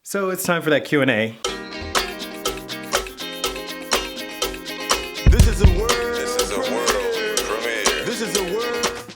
So it's time for that Q&A. This is a world premiere. This is a world.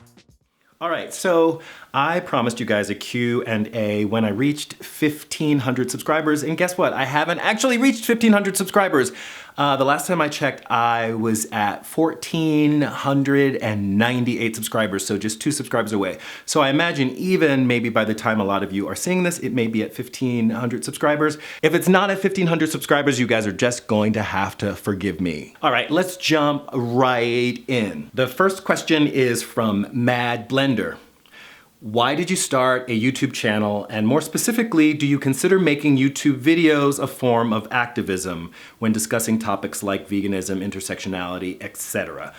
All right, so I promised you guys a Q&A when I reached 1,500 subscribers, and guess what? I haven't actually reached 1,500 subscribers. The last time I checked, I was at 1,498 subscribers, so just 2 subscribers away. So I imagine even maybe by the time a lot of you are seeing this, it may be at 1,500 subscribers. If it's not at 1,500 subscribers, you guys are just going to have to forgive me. All right, let's jump right in. The first question is from Mad Blender. Why did you start a YouTube channel, and more specifically, do you consider making YouTube videos a form of activism when discussing topics like veganism, intersectionality, etc.?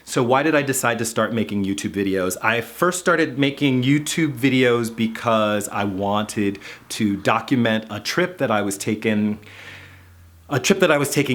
So why did I decide to start making YouTube videos? I first started making YouTube videos because I wanted to document a trip that I was taking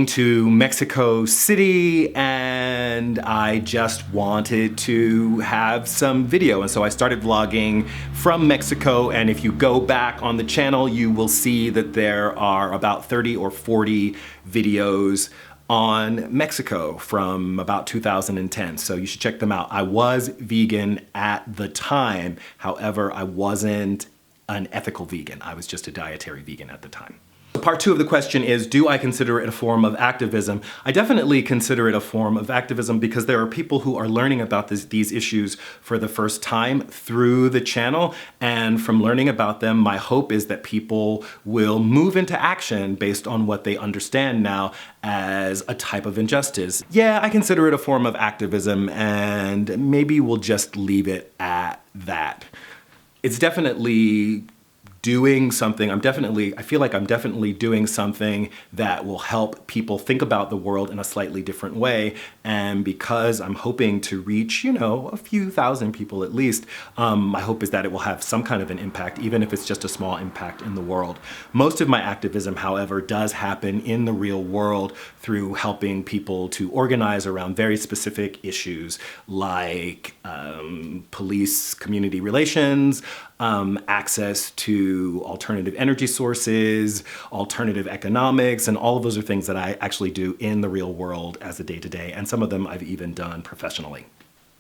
to Mexico City, and I just wanted to have some video. And so I started vlogging from Mexico, and if you go back on the channel, you will see that there are about 30 or 40 videos on Mexico from about 2010, so you should check them out. I was vegan at the time, however, I wasn't an ethical vegan. I was just a dietary vegan at the time. Part 2 of the question is, do I consider it a form of activism? I definitely consider it a form of activism because there are people who are learning about these issues for the first time through the channel, and from learning about them, my hope is that people will move into action based on what they understand now as a type of injustice. Yeah, I consider it a form of activism, and maybe we'll just leave it at that. It's definitely doing something, I feel like I'm definitely doing something that will help people think about the world in a slightly different way. And because I'm hoping to reach, a few thousand people at least, my hope is that it will have some kind of an impact, even if it's just a small impact in the world. Most of my activism, however, does happen in the real world through helping people to organize around very specific issues like police community relations, access to alternative energy sources, alternative economics, and all of those are things that I actually do in the real world as a day-to-day, and some of them I've even done professionally.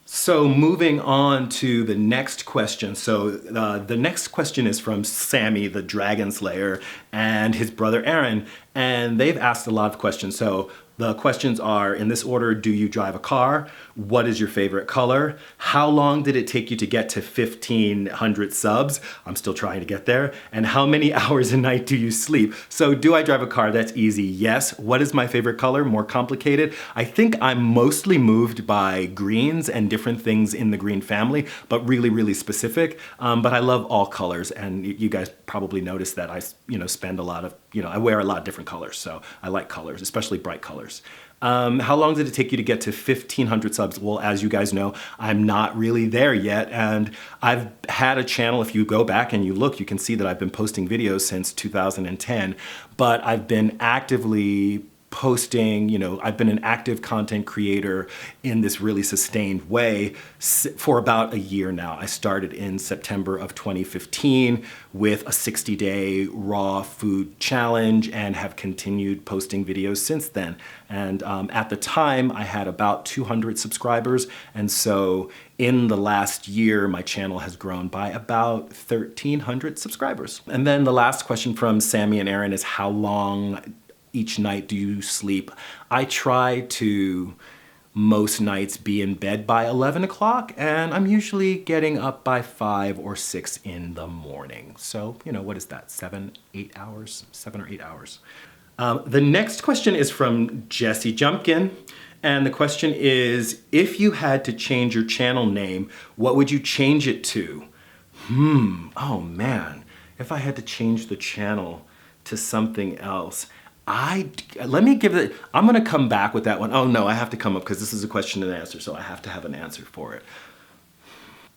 So moving on to the next question. So the next question is from Sammy, the Dragon Slayer, and his brother Aron, and they've asked a lot of questions. So the questions are in this order: do you drive a car? What is your favorite color? How long did it take you to get to 1,500 subs? I'm still trying to get there. And how many hours a night do you sleep? So do I drive a car? That's easy. Yes. What is my favorite color? More complicated. I think I'm mostly moved by greens and different things in the green family, but really, really specific. But I love all colors, and you guys probably noticed that I spend a lot of, I wear a lot of different colors, so I like colors, especially bright colors. How long did it take you to get to 1,500 subs? Well, as you guys know, I'm not really there yet, and I've had a channel. If you go back and you look, you can see that I've been posting videos since 2010, but I've been actively posting, I've been an active content creator in this really sustained way for about a year now. I started in September of 2015 with a 60-day raw food challenge and have continued posting videos since then. And at the time, I had about 200 subscribers. And so in the last year, my channel has grown by about 1,300 subscribers. And then the last question from Sammy and Aron is, how long each night do you sleep? I try to most nights be in bed by 11 o'clock, and I'm usually getting up by 5 or 6 in the morning. So, what is that? 7 or 8 hours? The next question is from jessiejumpkin, and the question is, if you had to change your channel name, what would you change it to? Oh man, if I had to change the channel to something else, I'm gonna come back with that one. Oh no, I have to come up because this is a question and answer, so I have to have an answer for it.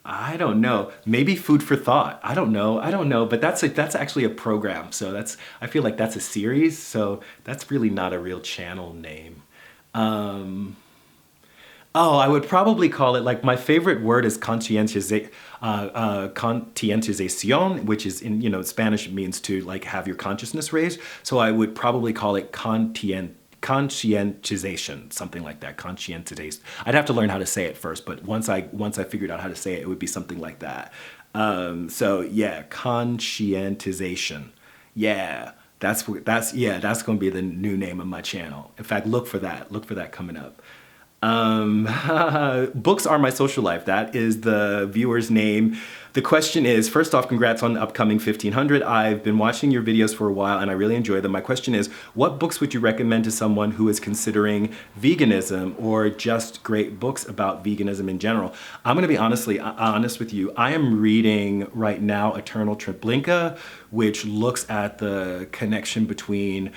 I don't know, maybe food for thought. I don't know, but that's actually a program, so I feel like that's a series, so that's really not a real channel name. Oh, I would probably call it, like, my favorite word is conscientización, which is in, Spanish, it means to, like, have your consciousness raised. So I would probably call it conscientization, something like that. Conscientization. I'd have to learn how to say it first, but once I figured out how to say it, it would be something like that. So yeah, conscientization. Yeah, that's going to be the new name of my channel. In fact, look for that. Look for that coming up. Books are my social life. That is the viewer's name. The question is, first off, congrats on the upcoming 1500. I've been watching your videos for a while and I really enjoy them. My question is, what books would you recommend to someone who is considering veganism or just great books about veganism in general? I'm going to be honest with you. I am reading right now Eternal Treblinka, which looks at the connection between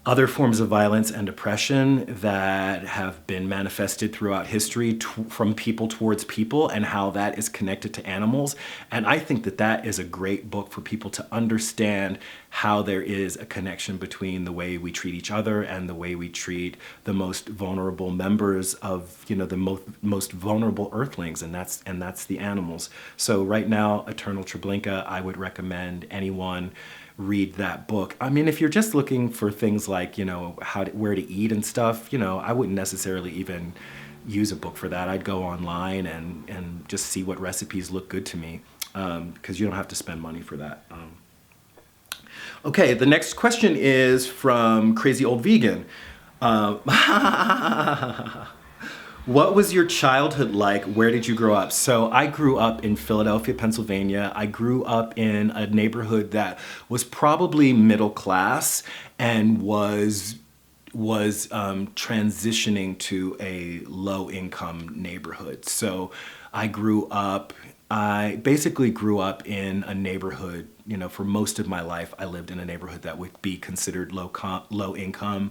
other forms of violence and oppression that have been manifested throughout history from people towards people, and how that is connected to animals. And I think that that is a great book for people to understand how there is a connection between the way we treat each other and the way we treat the most vulnerable members of, the most vulnerable earthlings, and that's the animals. So right now, Eternal Treblinka, I would recommend anyone read that book. I mean, if you're just looking for things like, where to eat and stuff, I wouldn't necessarily even use a book for that. I'd go online and just see what recipes look good to me, because you don't have to spend money for that. Okay, the next question is from Crazy Old Vegan. What was your childhood like? Where did you grow up? So I grew up in Philadelphia, Pennsylvania. I grew up in a neighborhood that was probably middle class and was transitioning to a low income neighborhood. So I basically grew up in a neighborhood, for most of my life, I lived in a neighborhood that would be considered low income.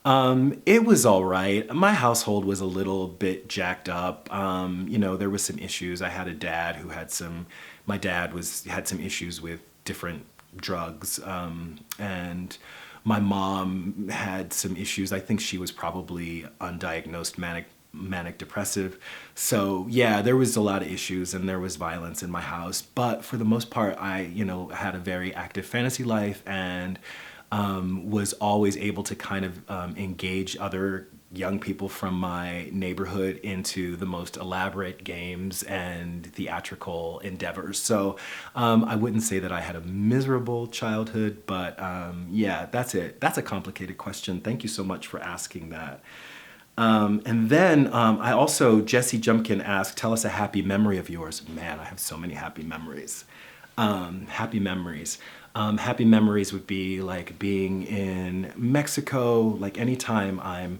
It was all right. My household was a little bit jacked up. There was some issues. I had a dad who had some issues with different drugs. And my mom had some issues. I think she was probably undiagnosed manic depressive. So yeah, there was a lot of issues and there was violence in my house. But for the most part, I, had a very active fantasy life and was always able to kind of engage other young people from my neighborhood into the most elaborate games and theatrical endeavors. So I wouldn't say that I had a miserable childhood, but yeah, that's it. That's a complicated question. Thank you so much for asking that. And then I also, Jessie Jumpkin asked, tell us a happy memory of yours. Man, I have so many happy memories. Happy memories. Happy memories would be like being in Mexico, like anytime I'm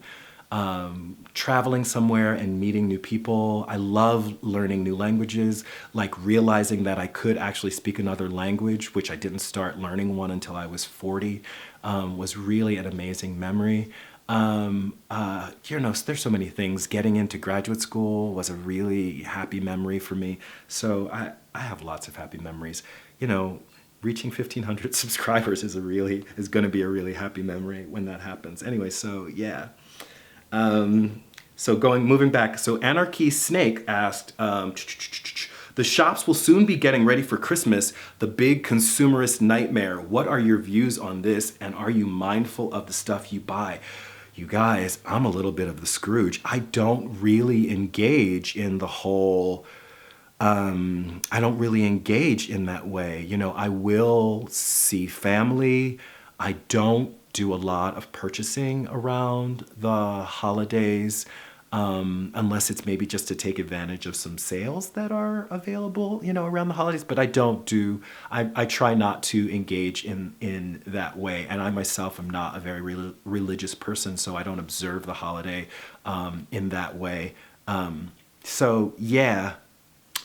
traveling somewhere and meeting new people. I love learning new languages, like realizing that I could actually speak another language, which I didn't start learning one until I was 40, was really an amazing memory. There's so many things. Getting into graduate school was a really happy memory for me. So I have lots of happy memories. Reaching 1,500 subscribers is going to be a really happy memory when that happens. Anyway, so yeah. Moving back. So Anarchy Snake asked, the shops will soon be getting ready for Christmas, the big consumerist nightmare. What are your views on this? And are you mindful of the stuff you buy? You guys, I'm a little bit of the Scrooge. I don't really engage in the whole... I don't really engage in that way. I will see family. I don't do a lot of purchasing around the holidays, unless it's maybe just to take advantage of some sales that are available, around the holidays. But I try not to engage in that way. And I myself am not a very religious person, so I don't observe the holiday in that way. So yeah.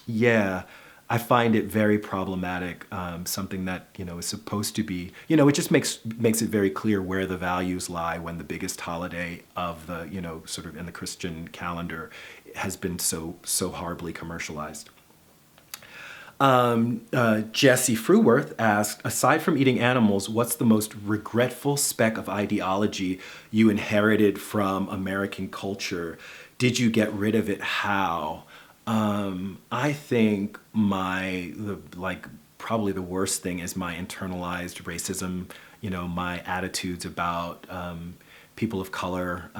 Yeah, I find it very problematic, something that, is supposed to be, it just makes it very clear where the values lie when the biggest holiday of the, sort of in the Christian calendar has been so horribly commercialized. Jessie Fruhwirth asked, aside from eating animals, what's the most regretful speck of ideology you inherited from American culture? Did you get rid of it? How? I think probably the worst thing is my internalized racism, my attitudes about people of color,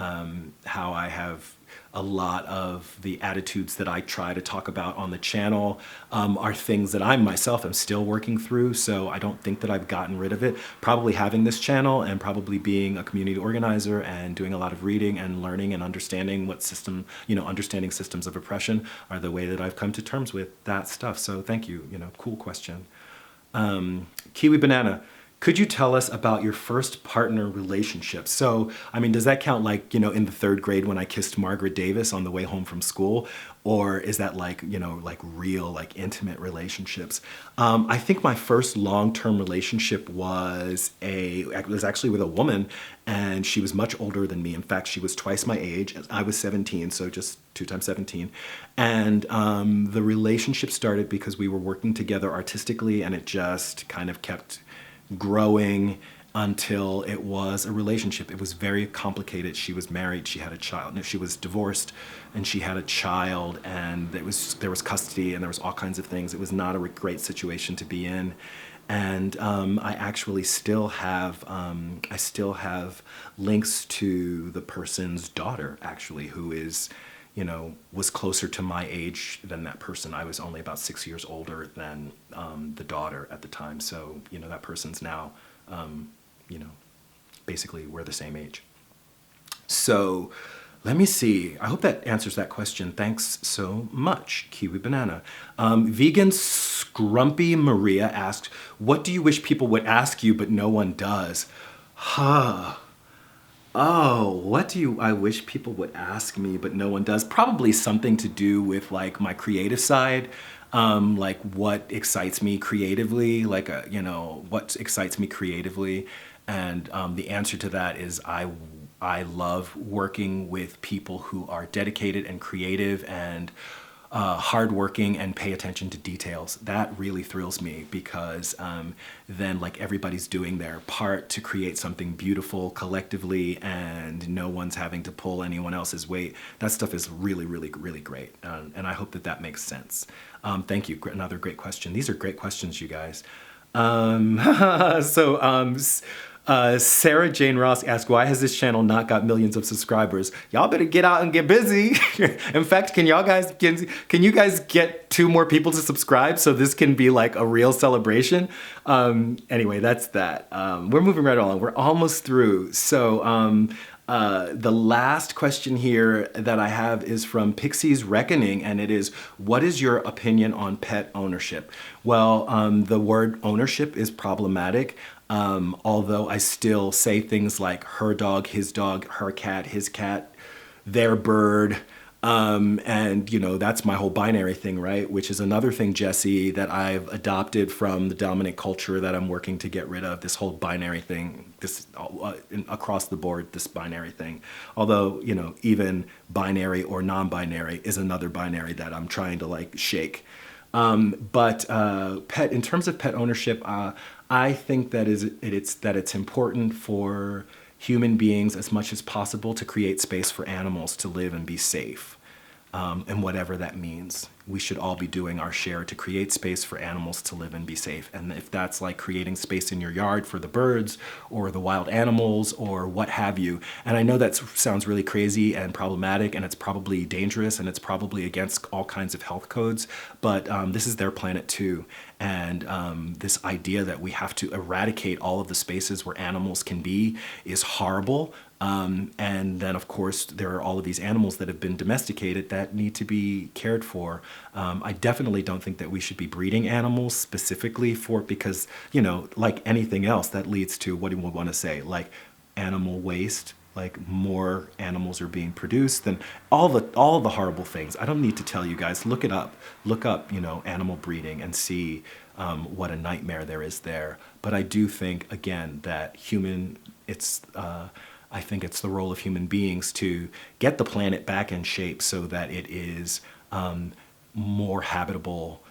how I have a lot of the attitudes that I try to talk about on the channel are things that I myself am still working through. So I don't think that I've gotten rid of it. Probably having this channel and probably being a community organizer and doing a lot of reading and learning and understanding understanding systems of oppression are the way that I've come to terms with that stuff. So thank you, cool question. KiwiBanana. Could you tell us about your first partner relationship? So, does that count in the 3rd grade when I kissed Margaret Davis on the way home from school? Or is that real, intimate relationships? I think my first long-term relationship was actually with a woman, and she was much older than me. In fact, she was twice my age. I was 17, so just 2 times 17. And the relationship started because we were working together artistically, and it just kind of kept growing until it was a relationship. It was very complicated. She was married, she had a child. No, she was divorced and she had a child, and there was custody and there was all kinds of things. It was not a great situation to be in. And I actually still have links to the person's daughter, actually, who is, was closer to my age than that person. I was only about 6 years older than the daughter at the time. So, that person's now, basically we're the same age. So let me see. I hope that answers that question. Thanks so much, KiwiBanana. Vegan Scrumpy Maria asked, what do you wish people would ask you but no one does? What do I wish people would ask me but no one does? Probably something to do with my creative side. What excites me creatively, what excites me creatively. And the answer to that is I love working with people who are dedicated and creative and hardworking and pay attention to details. That really thrills me because then everybody's doing their part to create something beautiful collectively and no one's having to pull anyone else's weight. That stuff is really, really, really great. And I hope that makes sense. Thank you. Another great question. These are great questions, you guys. Sarah Jane Ross asked, why has this channel not got millions of subscribers? Y'all better get out and get busy. In fact, can you guys get 2 more people to subscribe so this can be a real celebration? Anyway, that's that. We're moving right along. We're almost through. So the last question here that I have is from Pixxis Reckoning, and it is, what is your opinion on pet ownership? Well, the word ownership is problematic. Although I still say things like her dog, her cat, his cat, their bird. And that's my whole binary thing, right? Which is another thing, Jessie, that I've adopted from the dominant culture that I'm working to get rid of, this whole binary thing, this across the board, this binary thing. Although, even binary or non-binary is another binary that I'm trying to shake. But in terms of pet ownership, I think that it's important for human beings as much as possible to create space for animals to live and be safe. And whatever that means, we should all be doing our share to create space for animals to live and be safe. And if that's creating space in your yard for the birds or the wild animals or what have you. And I know that sounds really crazy and problematic, and it's probably dangerous, and it's probably against all kinds of health codes, but this is their planet too. And this idea that we have to eradicate all of the spaces where animals can be is horrible. And then, of course, there are all of these animals that have been domesticated that need to be cared for. I definitely don't think that we should be breeding animals specifically because, like anything else, that leads to, what do we want to say, animal waste, more animals are being produced, and all the horrible things. I don't need to tell you guys, look it up. Look up, animal breeding and see what a nightmare there is there. But I do think, again, that I think it's the role of human beings to get the planet back in shape so that it is more habitable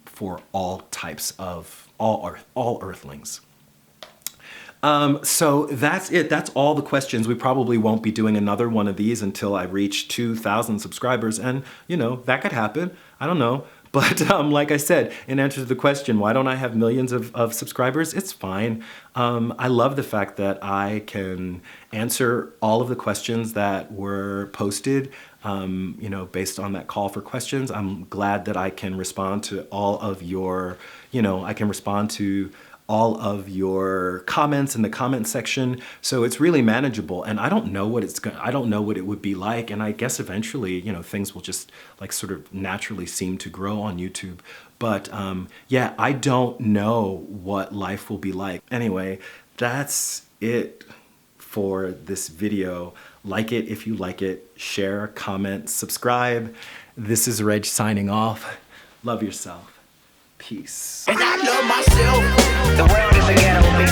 for all types of all earthlings. So that's it. That's all the questions. We probably won't be doing another one of these until I reach 2,000 subscribers. And, you know, that could happen. I don't know. But like I said, in answer to the question, why don't I have millions of subscribers? It's fine. I love the fact that I can answer all of the questions that were posted, you know, based on that call for questions. I'm glad that I can respond to all of your, you know, I can respond to all of your comments in the comment section. So it's really manageable, and I don't know what I don't know what it would be like. And I guess eventually, you know, things will just like sort of naturally seem to grow on YouTube. But yeah, I don't know what life will be like. Anyway, that's it for this video. Like it if you like it, share, comment, subscribe. This is Reg signing off. Love yourself. Peace. And I love myself. The world is a ghetto.